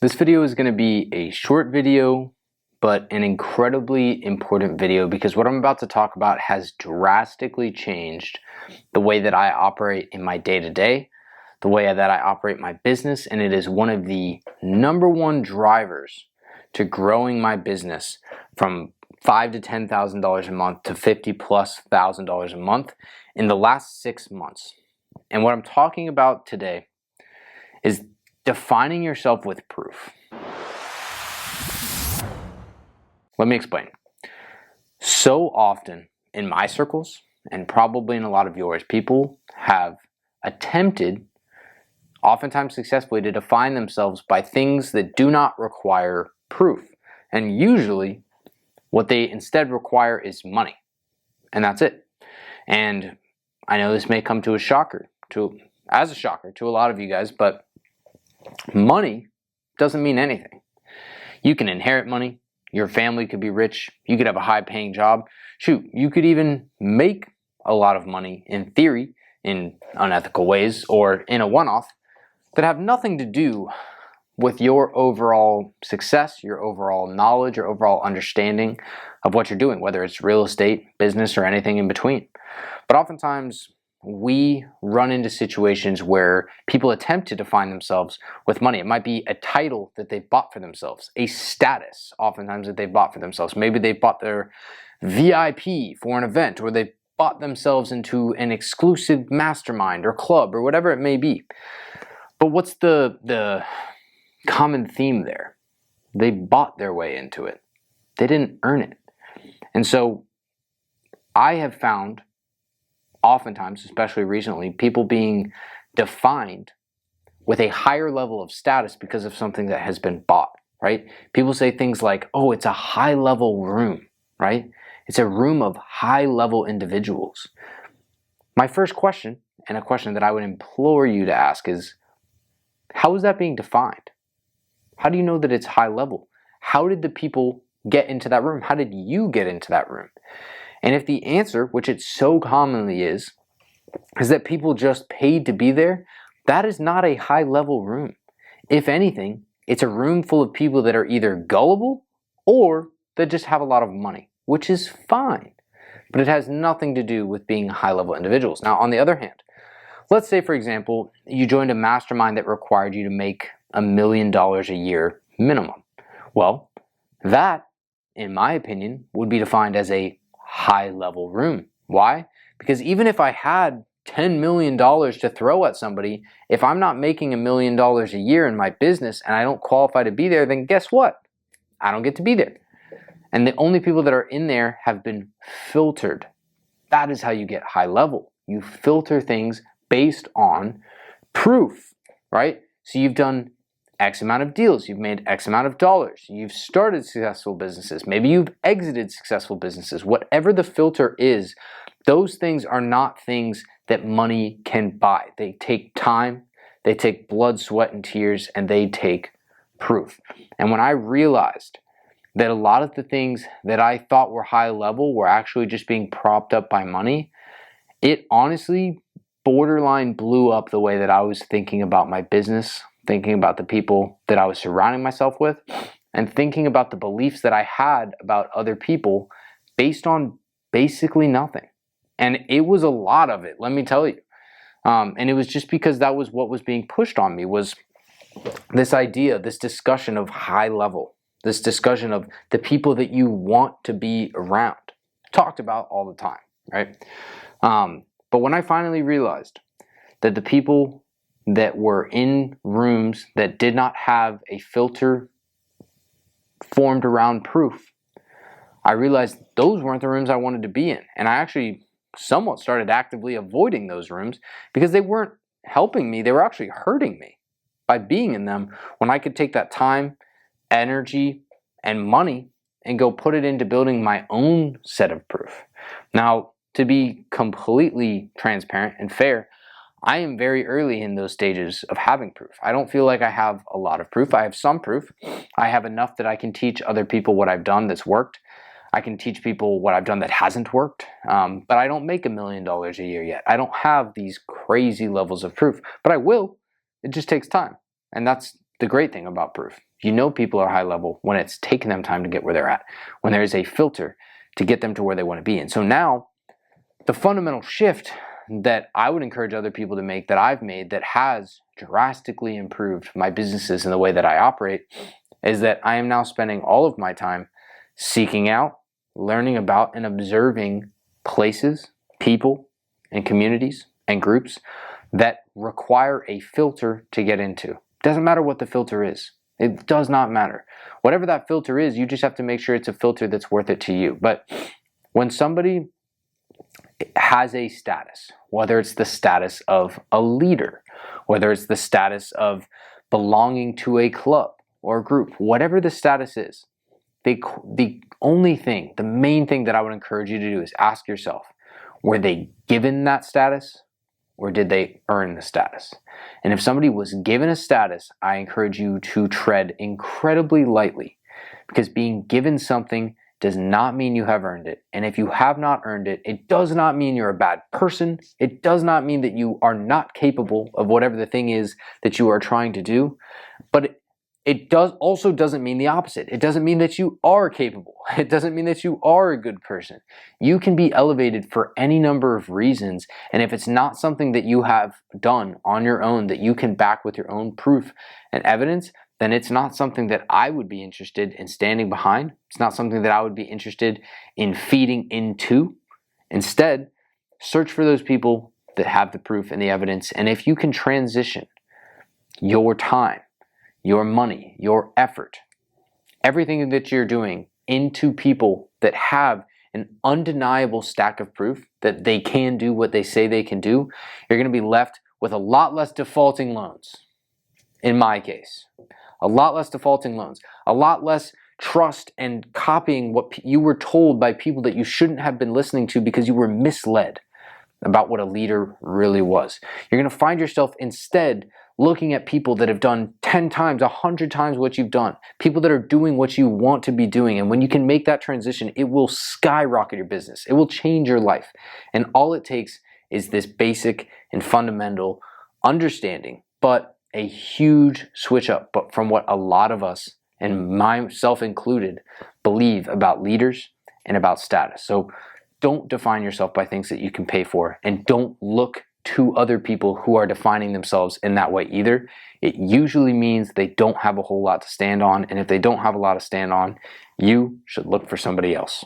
This video is going to be a short video, but an incredibly important video because what I'm about to talk about has drastically changed the way that I operate in my day-to-day, the way that I operate my business, and it is one of the number one drivers to growing my business from $5,000 to $10,000 a month to $50,000+ a month in the last 6 months. And what I'm talking about today is defining yourself with proof. Let me explain. So often in my circles, and probably in a lot of yours, people have attempted, oftentimes successfully, to define themselves by things that do not require proof. And usually, what they instead require is money. And that's it. And I know this may come as a shocker to a lot of you guys, but money doesn't mean anything. You can inherit money. Your family could be rich. You could have a high-paying job. Shoot, you could even make a lot of money in theory in unethical ways or in a one-off that have nothing to do with your overall success, your overall knowledge, your overall understanding of what you're doing, whether it's real estate, business, or anything in between. But oftentimes, we run into situations where people attempt to define themselves with money. It might be a title that they've bought for themselves, a status oftentimes that they've bought for themselves. Maybe they've bought their VIP for an event, or they've bought themselves into an exclusive mastermind or club or whatever it may be. But what's the common theme there? They bought their way into it. They didn't earn it. And so I have found oftentimes, especially recently, people being defined with a higher level of status because of something that has been bought, right? People say things like, oh, it's a high-level room, right? It's a room of high-level individuals. My first question, and a question that I would implore you to ask, is how is that being defined? How do you know that it's high level? How did the people get into that room? How did you get into that room? And if the answer, which it so commonly is that people just paid to be there, that is not a high-level room. If anything, it's a room full of people that are either gullible or that just have a lot of money, which is fine. But it has nothing to do with being high-level individuals. Now, on the other hand, let's say, for example, you joined a mastermind that required you to make $1 million a year minimum. Well, that, in my opinion, would be defined as a high-level room. Why? Because even if I had $10 million to throw at somebody, if I'm not making $1 million a year in my business and I don't qualify to be there, then guess what? I don't get to be there. And the only people that are in there have been filtered. That is how you get high level. You filter things based on proof, right? So you've done X amount of deals, you've made X amount of dollars, you've started successful businesses, maybe you've exited successful businesses. Whatever the filter is, those things are not things that money can buy. They take time, they take blood, sweat, and tears, and they take proof. And when I realized that a lot of the things that I thought were high level were actually just being propped up by money, it honestly borderline blew up the way that I was thinking about my business, thinking about the people that I was surrounding myself with, and thinking about the beliefs that I had about other people based on basically nothing. And it was a lot of it, let me tell you. And it was just because that was what was being pushed on me, was this idea, this discussion of high level, this discussion of the people that you want to be around, talked about all the time, right? But when I finally realized that the people that were in rooms that did not have a filter formed around proof, I realized those weren't the rooms I wanted to be in. And I actually somewhat started actively avoiding those rooms because they weren't helping me. They were actually hurting me by being in them when I could take that time, energy, and money and go put it into building my own set of proof. Now, to be completely transparent and fair, I am very early in those stages of having proof. I don't feel like I have a lot of proof. I have some proof. I have enough that I can teach other people what I've done that's worked. I can teach people what I've done that hasn't worked. But I don't make $1 million a year yet. I don't have these crazy levels of proof, but I will. It just takes time. And that's the great thing about proof. You know people are high level when it's taken them time to get where they're at, when there's a filter to get them to where they want to be. And so now the fundamental shift that I would encourage other people to make, that I've made, that has drastically improved my businesses and the way that I operate, is that I am now spending all of my time seeking out, learning about, and observing places, people, and communities and groups that require a filter to get into. Doesn't matter what the filter is. It does not matter. Whatever that filter is, you just have to make sure it's a filter that's worth it to you. But when somebody has a status, whether it's the status of a leader, whether it's the status of belonging to a club or a group, whatever the status is, the main thing that I would encourage you to do is ask yourself, were they given that status or did they earn the status? And if somebody was given a status, I encourage you to tread incredibly lightly, because being given something does not mean you have earned it. And if you have not earned it, it does not mean you're a bad person. It does not mean that you are not capable of whatever the thing is that you are trying to do. But it doesn't mean the opposite. It doesn't mean that you are capable. It doesn't mean that you are a good person. You can be elevated for any number of reasons, and if it's not something that you have done on your own that you can back with your own proof and evidence, then it's not something that I would be interested in standing behind. It's not something that I would be interested in feeding into. Instead, search for those people that have the proof and the evidence, and if you can transition your time, your money, your effort, everything that you're doing into people that have an undeniable stack of proof that they can do what they say they can do, you're going to be left with a lot less defaulting loans. In my case, a lot less defaulting loans, a lot less trust and copying what you were told by people that you shouldn't have been listening to because you were misled about what a leader really was. You're going to find yourself instead looking at people that have done 10 times, 100 times what you've done, people that are doing what you want to be doing. And when you can make that transition, it will skyrocket your business. It will change your life. And all it takes is this basic and fundamental understanding, but a huge switch up but from what a lot of us, and myself included, believe about leaders and about status. So don't define yourself by things that you can pay for, and don't look to other people who are defining themselves in that way either. It usually means they don't have a whole lot to stand on, and if they don't have a lot to stand on, you should look for somebody else.